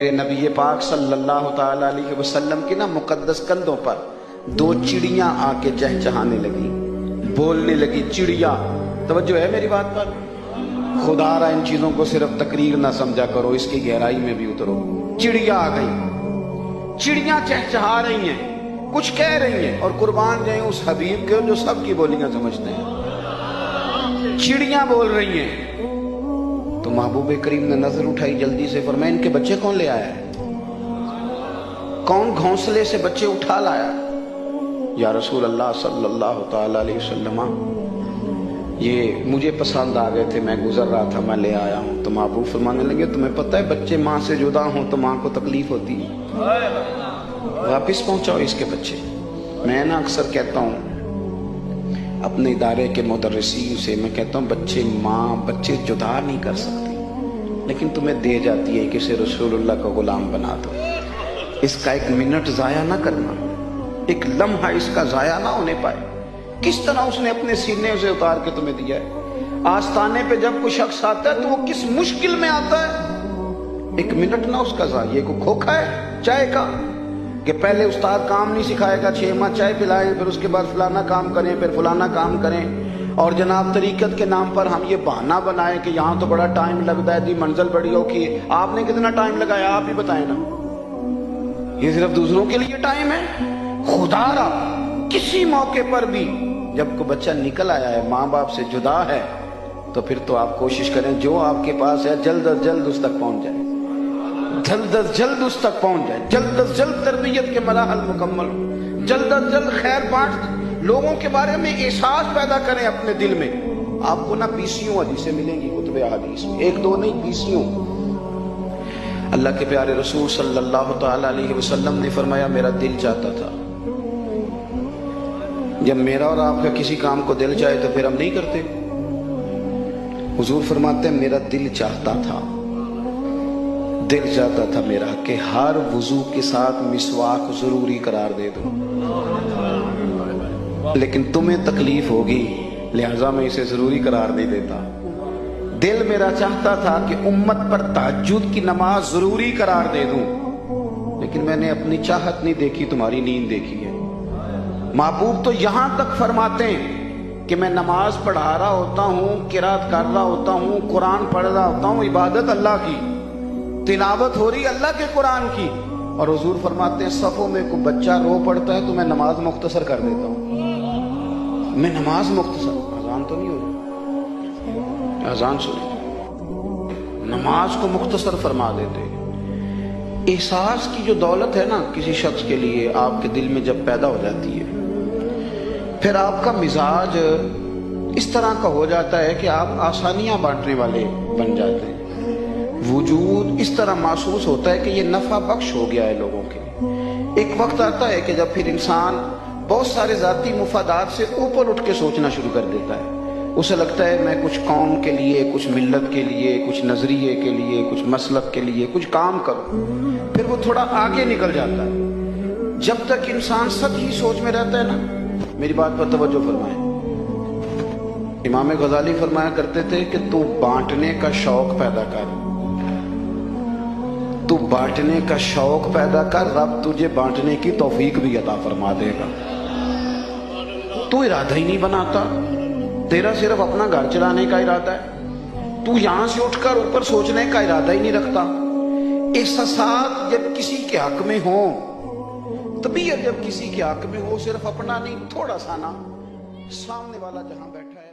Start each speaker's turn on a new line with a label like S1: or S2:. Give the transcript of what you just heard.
S1: نبی پاک صلی اللہ تعالی علیہ وسلم کی مقدس کندھوں پر دو چڑیاں آ کے چہچہانے لگی، بولنے لگی۔ چڑیا، توجہ ہے میری بات پر؟ خدا را ان چیزوں کو صرف تقریر نہ سمجھا کرو، اس کی گہرائی میں بھی اترو۔ چڑیا آ گئی، چڑیاں چہچہا رہی ہیں، کچھ کہہ رہی ہیں، اور قربان جائیں اس حبیب کے جو سب کی بولیاں سمجھتے ہیں۔ چڑیاں بول رہی ہیں تو محبوب کریم نے نظر اٹھائی، جلدی سے فرمایا ان کے بچے کون لے آیا ہے؟ کون گھونسلے سے بچے اٹھا لایا؟ یا رسول اللہ صلی اللہ تعالی علیہ وسلم، یہ مجھے پسند آ گئے تھے، میں گزر رہا تھا، میں لے آیا ہوں۔ تو محبوب فرمانے لگے تمہیں پتہ ہے بچے ماں سے جدا ہوں تو ماں کو تکلیف ہوتی ہے، واپس پہنچاؤ اس کے بچے۔ میں اکثر کہتا ہوں اپنے ادارے کے مدرسین سے، میں کہتا ہوں بچے جدا نہیں کر سکتی، لیکن تمہیں دے جاتی ہے کہ اسے رسول اللہ کا غلام بنا دو۔ اس کا ایک منٹ ضائع نہ کرنا، ایک لمحہ اس کا ضائع نہ ہونے پائے۔ کس طرح اس نے اپنے سینے سے اتار کے تمہیں دیا ہے۔ آستانے پہ جب کوئی شخص آتا ہے تو وہ کس مشکل میں آتا ہے، ایک منٹ نہ اس کا ضائع۔ یہ کوئی کھوکھا ہے چائے کا کہ پہلے استاد کام نہیں سکھائے گا، 6 ماہ چائے پلائیں، پھر اس کے بعد فلانا کام کریں، پھر فلانا کام کریں، اور جناب طریقت کے نام پر ہم یہ بہانہ بنائیں کہ یہاں تو بڑا ٹائم لگتا ہے جی، منزل بڑی اوکھی ہے۔ آپ نے کتنا ٹائم لگایا آپ ہی بتائیں نا۔ یہ صرف دوسروں کے لیے ٹائم ہے؟ خدا را کسی موقع پر بھی جب کوئی بچہ نکل آیا ہے، ماں باپ سے جدا ہے، تو پھر تو آپ کوشش کریں جو آپ کے پاس ہے جلد از جلد اس تک پہنچ جائے، جلد از جلد اس تک پہنچ جائے، جلد از جلد تربیت کے مراحل مکمل ہو، جلد از جلد خیر بانٹ، لوگوں کے بارے میں احساس پیدا کریں اپنے دل میں۔ آپ کو 20 حدیثیں ملیں گی کتب احادیث میں، 1 2 نہیں 20۔ اللہ کے پیارے رسول صلی اللہ تعالی علیہ وسلم نے فرمایا میرا دل چاہتا تھا۔ جب میرا اور آپ کا کسی کام کو دل چاہے تو پھر ہم نہیں کرتے۔ حضور فرماتے ہیں میرا دل چاہتا تھا میرا کہ ہر وضو کے ساتھ مسواک ضروری قرار دے دوں، لیکن تمہیں تکلیف ہوگی لہذا میں اسے ضروری قرار نہیں دیتا۔ دل میرا چاہتا تھا کہ امت پر تہجد کی نماز ضروری قرار دے دوں، لیکن میں نے اپنی چاہت نہیں دیکھی، تمہاری نیند دیکھی ہے۔ محبوب تو یہاں تک فرماتے ہیں کہ میں نماز پڑھا رہا ہوتا ہوں، قرات کر رہا ہوتا ہوں، قرآن پڑھ رہا ہوتا ہوں، عبادت اللہ کی، تلاوت ہو رہی اللہ کے قرآن کی، اور حضور فرماتے ہیں صفوں میں کوئی بچہ رو پڑتا ہے تو میں نماز مختصر کر دیتا ہوں۔ میں نماز مختصر، اذان تو نہیں ہو رہی، اذان سنی، نماز کو مختصر فرما دیتے۔ احساس کی جو دولت ہے نا کسی شخص کے لیے آپ کے دل میں جب پیدا ہو جاتی ہے، پھر آپ کا مزاج اس طرح کا ہو جاتا ہے کہ آپ آسانیاں بانٹنے والے بن جاتے ہیں۔ وجود اس طرح محسوس ہوتا ہے کہ یہ نفع بخش ہو گیا ہے لوگوں کے لیے۔ ایک وقت آتا ہے کہ جب پھر انسان بہت سارے ذاتی مفادات سے اوپر اٹھ کے سوچنا شروع کر دیتا ہے۔ اسے لگتا ہے میں کچھ قوم کے لیے، کچھ ملت کے لیے، کچھ نظریے کے لیے، کچھ مسلک کے لیے کچھ کام کروں، پھر وہ تھوڑا آگے نکل جاتا ہے۔ جب تک انسان سطحی سوچ میں رہتا ہے نا، میری بات پر توجہ فرمائیں، امام غزالی فرمایا کرتے تھے کہ تو بانٹنے کا شوق پیدا کر، تو بانٹنے کا شوق پیدا کر، رب تجھے بانٹنے کی توفیق بھی عطا فرما دے گا۔ تو ارادہ ہی نہیں بناتا، تیرا صرف اپنا گھر چلانے کا ارادہ ہے، تو یہاں سے اٹھ کر اوپر سوچنے کا ارادہ ہی نہیں رکھتا۔ احساسات جب کسی کے حق میں ہوں، طبیعت جب کسی کے حق میں ہو، صرف اپنا نہیں تھوڑا سا نا، سامنے والا جہاں بیٹھا ہے